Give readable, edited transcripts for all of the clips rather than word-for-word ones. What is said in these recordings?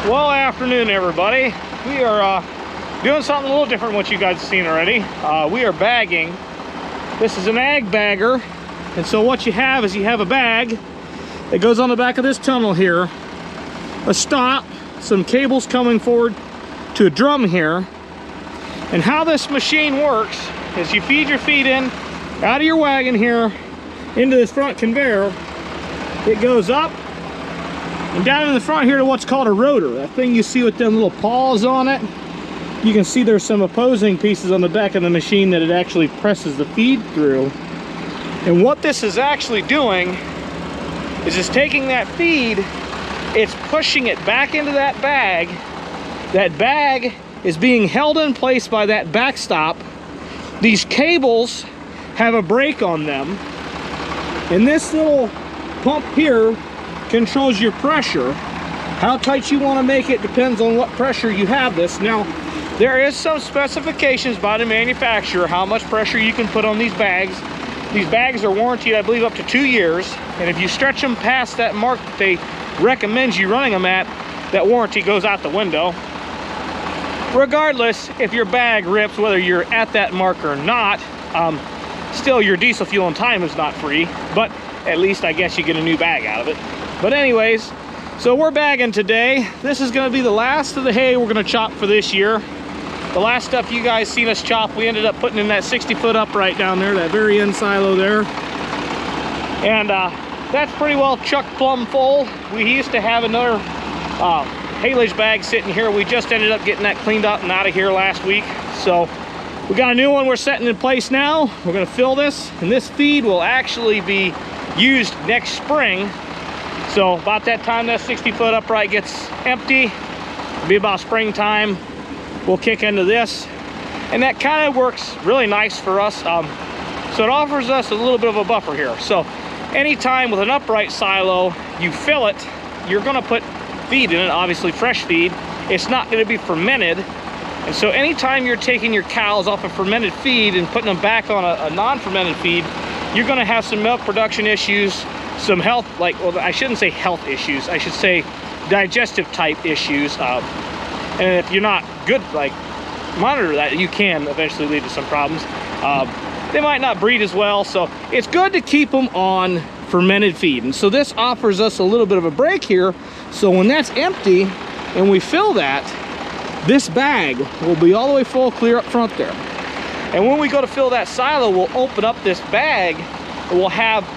Well, afternoon, everybody. We are doing something a little different than what you guys have seen already. We are bagging. This is an ag bagger, and so what you have is you have a bag that goes on the back of this tunnel here, a stop, some cables coming forward to a drum here, and how this machine works is you feed your feed in out of your wagon here into this front conveyor. It goes up and down in the front here to what's called a rotor. That thing you see with them little paws on it. You can see there's some opposing pieces on the back of the machine that it actually presses the feed through. And what this is actually doing is it's taking that feed, it's pushing it back into that bag. That bag is being held in place by that backstop. These cables have a brake on them. And this little pump here controls your pressure. How tight you want to make it depends on what pressure you have this. Now, there is some specifications by the manufacturer how much pressure you can put on these bags. These bags are warranted, I believe, up to 2 years. And if you stretch them past that mark that they recommend you running them at, that warranty goes out the window. Regardless, if your bag rips, whether you're at that mark or not, still your diesel fuel and time is not free, but at least I guess you get a new bag out of it. But anyways, so we're bagging today. This is going to be the last of the hay we're going to chop for this year. The last stuff you guys seen us chop, we ended up putting in that 60-foot upright down there, that very end silo there. And that's pretty well chucked plumb full. We used to have another haylage bag sitting here. We just ended up getting that cleaned up and out of here last week. So we got a new one we're setting in place now. We're going to fill this, and this feed will actually be used next spring. So about that time that 60-foot upright gets empty, it'll be about springtime, we'll kick into this. And that kind of works really nice for us. So it offers us a little bit of a buffer here. So anytime with an upright silo, you fill it, you're gonna put feed in it, obviously fresh feed. It's not gonna be fermented. And so anytime you're taking your cows off a fermented feed and putting them back on a non-fermented feed, you're gonna have some milk production issues, some health, well, I shouldn't say health issues, I should say digestive type issues. And if you're not good, monitor that, you can eventually lead to some problems. They might not breed as well, so it's good to keep them on fermented feed. And so this offers us a little bit of a break here. So when that's empty and we fill that, this bag will be all the way full clear up front there. And when we go to fill that silo, we'll open up this bag and we'll have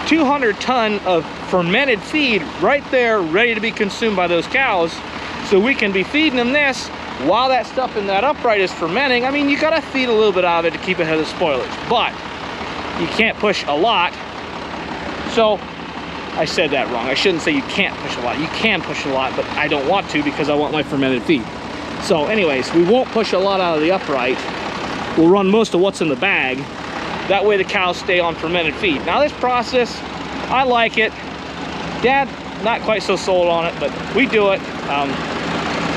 200 ton of fermented feed right there ready to be consumed by those cows. So we can be feeding them this while that stuff in that upright is fermenting. I mean, you gotta feed a little bit of it to keep ahead of the spoilage, but you can't push a lot. So I said that wrong. I shouldn't say you can't push a lot. You can push a lot, but I don't want to because I want my fermented feed. So anyways, we won't push a lot out of the upright. We'll run most of what's in the bag. That way the cows stay on fermented feed. Now this process, I like it. Dad, not quite so sold on it, but we do it.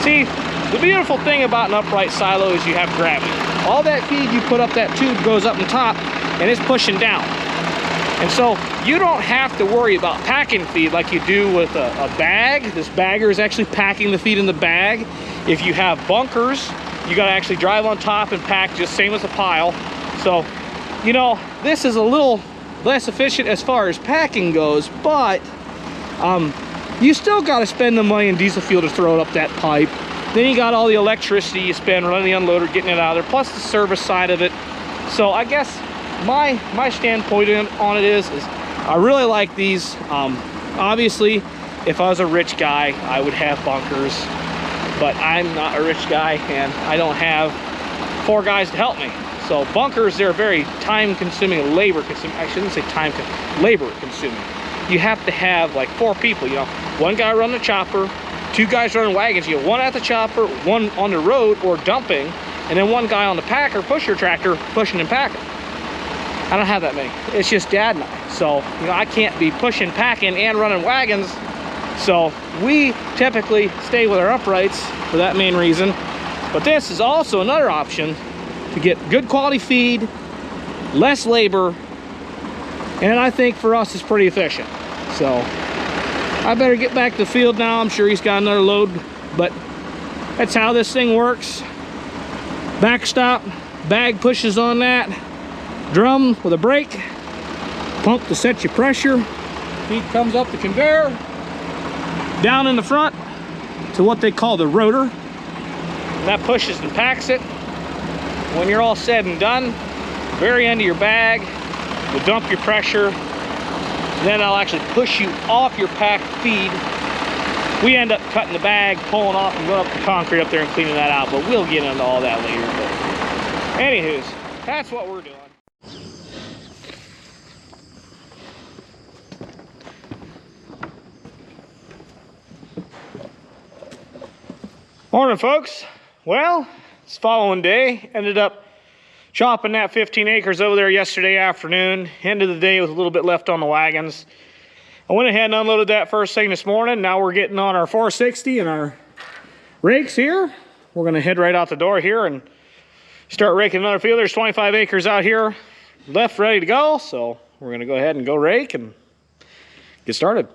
See, the beautiful thing about an upright silo is you have gravity. All that feed you put up that tube goes up on top and it's pushing down. And so you don't have to worry about packing feed like you do with a bag. This bagger is actually packing the feed in the bag. If you have bunkers, you gotta actually drive on top and pack just same as a pile. So, you know, this is a little less efficient as far as packing goes, but you still gotta spend the money in diesel fuel to throw it up that pipe. Then you got all the electricity you spend running the unloader, getting it out of there, plus the service side of it. So I guess my standpoint on it is I really like these. Obviously, if I was a rich guy, I would have bunkers, but I'm not a rich guy and I don't have 4 guys to help me. So bunkers, they're very time-consuming, labor-consuming. I shouldn't say labor-consuming. You have to have like 4 people, you know, 1 guy running the chopper, 2 guys running wagons. You have 1 at the chopper, 1 on the road or dumping, and then 1 guy on the packer, pusher tractor, pushing and packing. I don't have that many. It's just Dad and I. So, you know, I can't be pushing, packing, and running wagons. So we typically stay with our uprights for that main reason. But this is also another option to get good quality feed, less labor, and I think for us it's pretty efficient. So I better get back to the field now. I'm sure he's got another load but that's how this thing works. Backstop, bag pushes on that, drum with a brake, pump to set your pressure, feed comes up the conveyor, down in the front to what they call the rotor, and that pushes and packs it. When you're all said and done, very end of your bag, you'll dump your pressure, then I'll actually push you off your packed feed. We end up cutting the bag, pulling off and going up the concrete up there and cleaning that out, but we'll get into all that later. But anywho's, that's what we're doing. Morning, folks. Well, it's the following day. Ended up chopping that 15 acres over there yesterday afternoon. End of the day with a little bit left on the wagons. I went ahead and unloaded that first thing this morning. Now we're getting on our 460 and our rakes here. We're gonna head right out the door here and start raking another field. There's 25 acres out here left ready to go. So we're gonna go ahead and go rake and get started.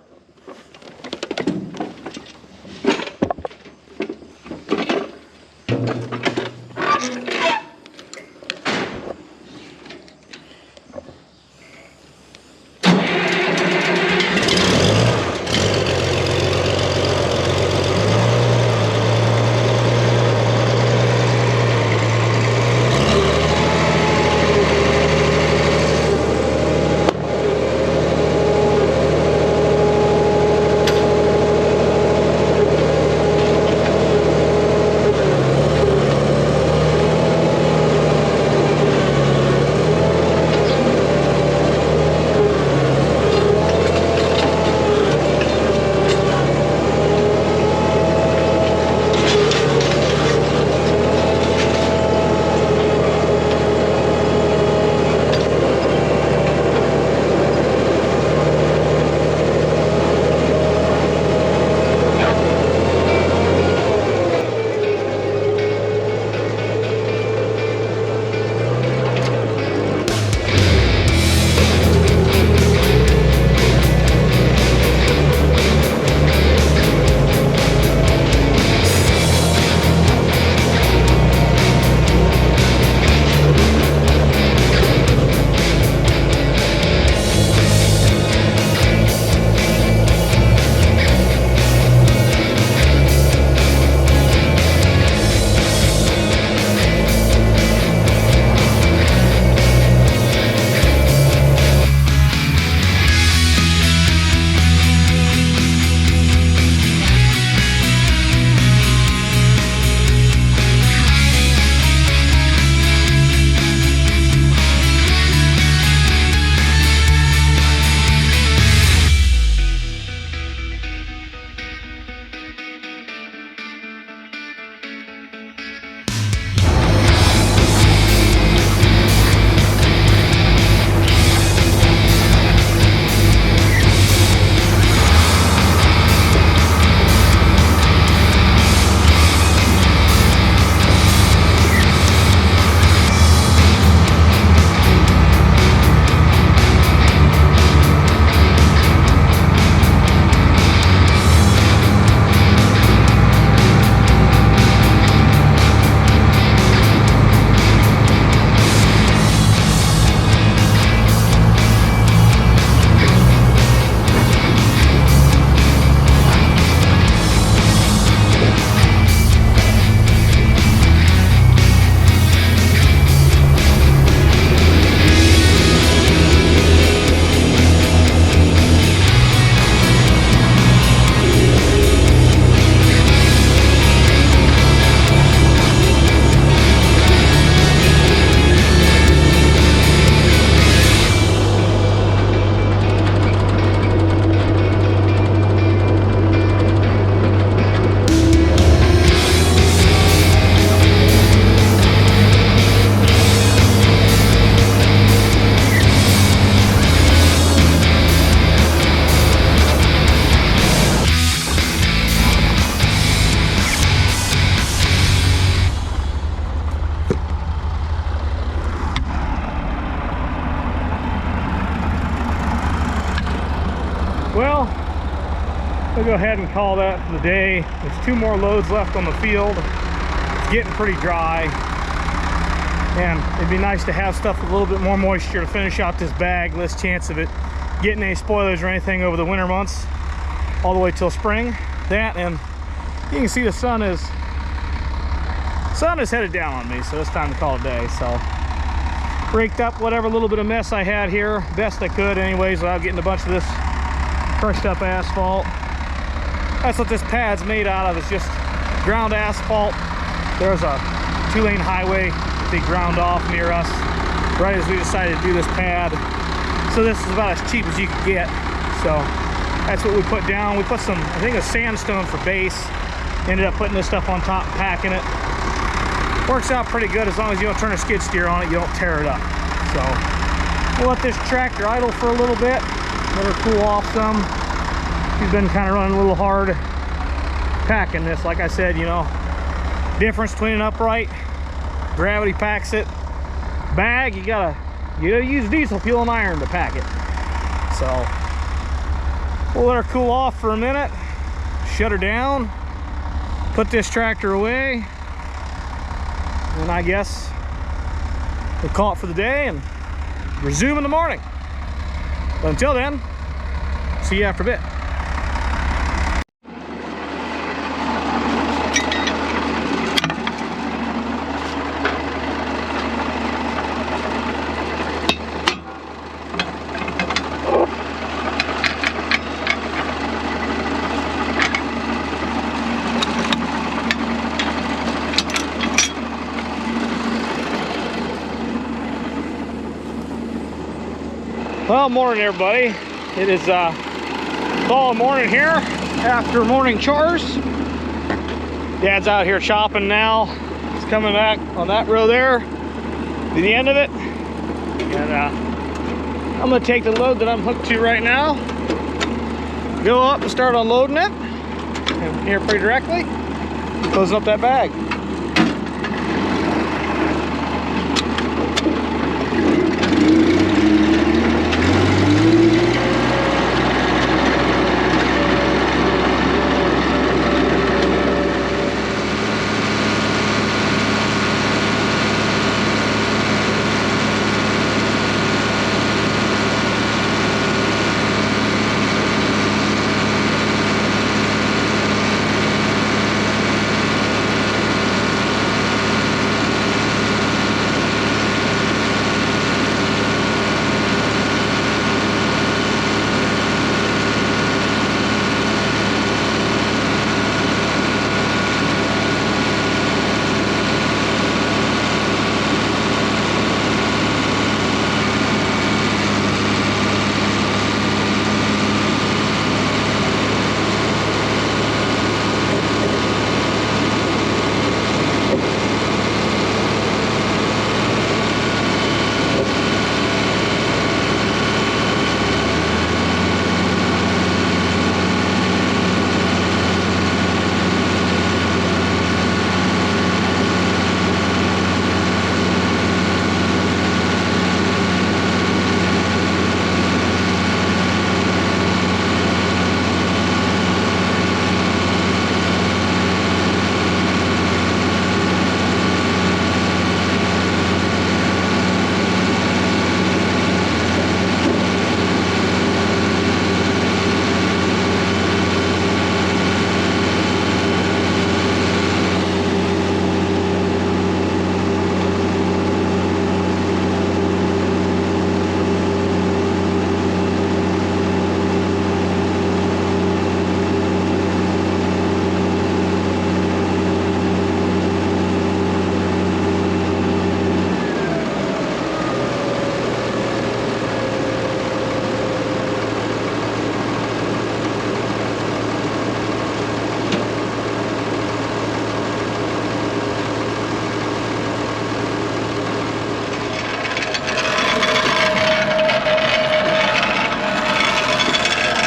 go ahead and call that for the day. There's 2 more loads left on the field. It's getting pretty dry, and it'd be nice to have stuff with a little bit more moisture to finish out this bag. Less chance of it getting any spoilers or anything over the winter months all the way till spring. That, and you can see the sun is headed down on me, so it's time to call it a day. So raked up whatever little bit of mess I had here best I could anyways, without getting a bunch of this crushed up asphalt. That's what this pad's made out of. It's just ground asphalt. There's a 2-lane highway that they ground off near us right as we decided to do this pad, so this is about as cheap as you could get. So that's what we put down. We put some, I think, a sandstone for base. Ended up putting this stuff on top, packing it. Works out pretty good as long as you don't turn a skid steer on it, you don't tear it up. So we'll let this tractor idle for a little bit, let her cool off some. She's been kind of running a little hard packing this. Like I said, you know, difference between an upright, gravity packs it, bag, you gotta use diesel fuel and iron to pack it. So we'll let her cool off for a minute, shut her down, put this tractor away, and I guess we'll call it for the day and resume in the morning. But until then, see you after a bit. Well, morning everybody. It is fall morning here after morning chores. Dad's out here chopping now. He's coming back on that row there to the end of it. And I'm gonna take the load that I'm hooked to right now, go up and start unloading it. And here pretty directly, closing up that bag.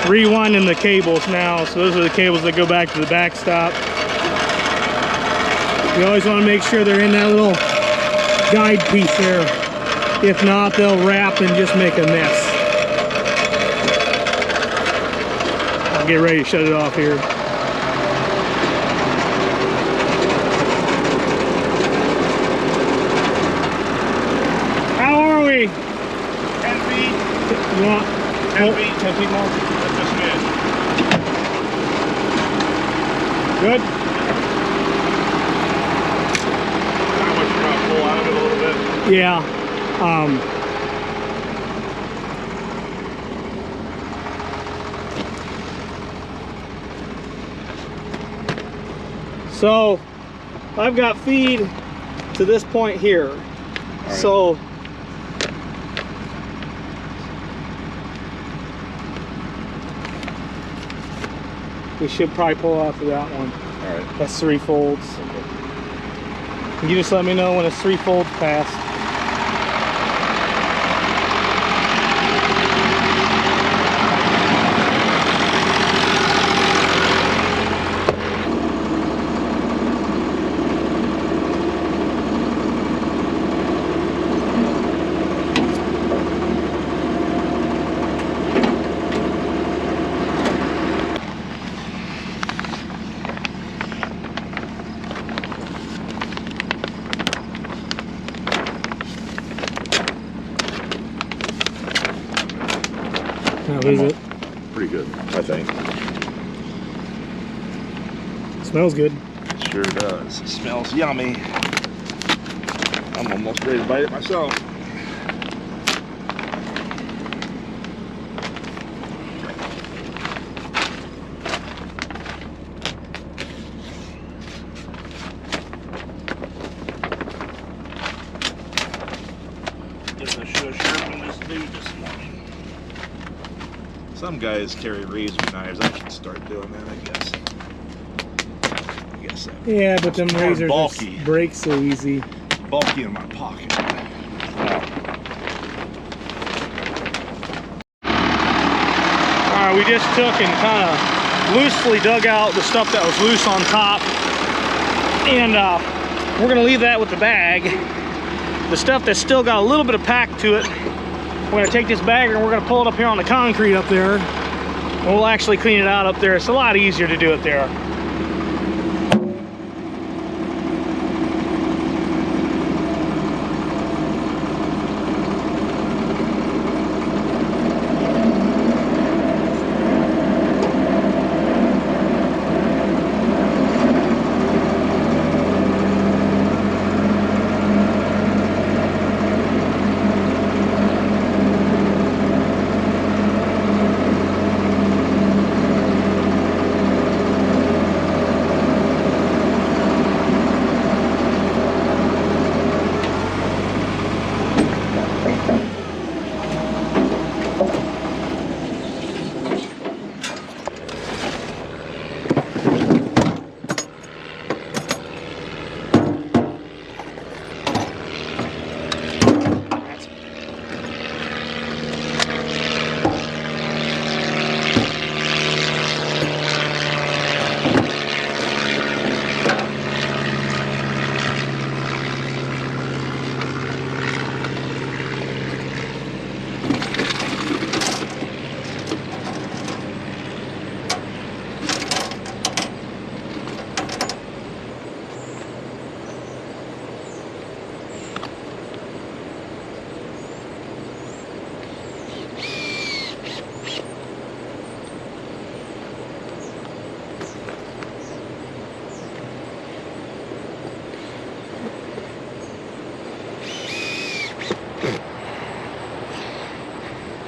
Rewinding the cables now, so those are the cables that go back to the backstop. You always want to make sure they're in that little guide piece there. If not, they'll wrap and just make a mess. I'll get ready to shut it off here. How are we? 10 feet. You want 10 feet. 10 feet more? That's just good. Good? How much you're gonna pull out of it a little bit? Yeah. So I've got feed to this point here. Right. So we should probably pull off of that one. All right. That's 3 folds. You just let me know when it's 3 folds past. How is it? Pretty good, I think. Smells good. It sure does. It smells yummy. I'm almost ready to bite it myself. Guess I should have sharpened this dude this morning. Some guys carry razor knives. I should start doing that, I guess. Yeah, but them more razors bulky. break so easy. Bulky in my pocket. Alright, we just took and kind of loosely dug out the stuff that was loose on top. And we're going to leave that with the bag. The stuff that's still got a little bit of pack to it, we're going to take this bagger and we're going to pull it up here on the concrete up there. And we'll actually clean it out up there. It's a lot easier to do it there.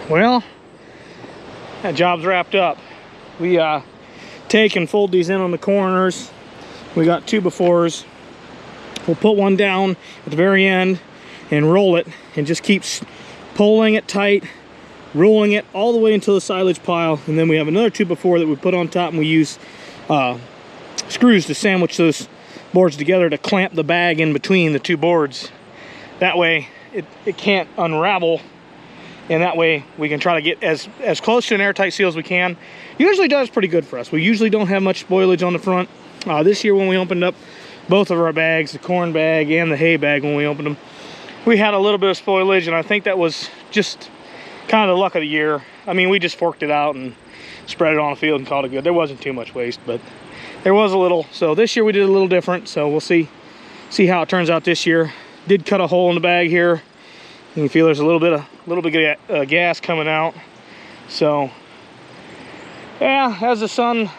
Well, that job's wrapped up. We take and fold these in on the corners. We got 2x4s. We'll put one down at the very end and roll it, and just keep pulling it tight, rolling it all the way until the silage pile. And then we have another 2x4 that we put on top, and we use screws to sandwich those boards together to clamp the bag in between the 2 boards. That way it can't unravel, and that way we can try to get as close to an airtight seal as we can. Usually does pretty good for us. We usually don't have much spoilage on the front. This year when we opened up both of our bags, the corn bag and the hay bag, when we opened them, we had a little bit of spoilage, and I think that was just kind of the luck of the year. I mean, we just forked it out and spread it on the field and called it good. There wasn't too much waste, but there was a little. So this year we did a little different, so we'll see how it turns out this year. Did cut a hole in the bag here. You can feel there's a little bit of gas coming out. So yeah, as the sun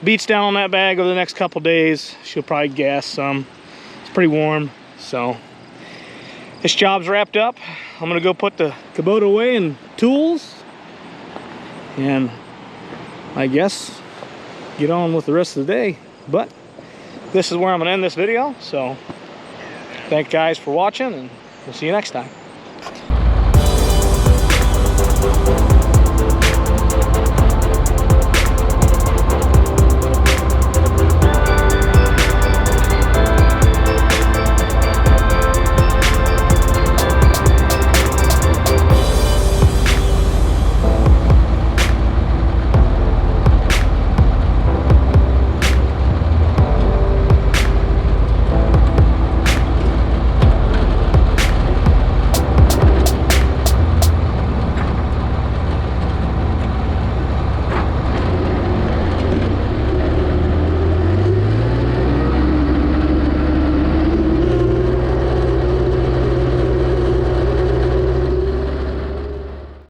beats down on that bag over the next couple days, she'll probably gas some. It's pretty warm, so this job's wrapped up. I'm gonna go put the Kubota away and tools, and I guess get on with the rest of the day. But this is where I'm gonna end this video. So thank you guys for watching, and we'll see you next time.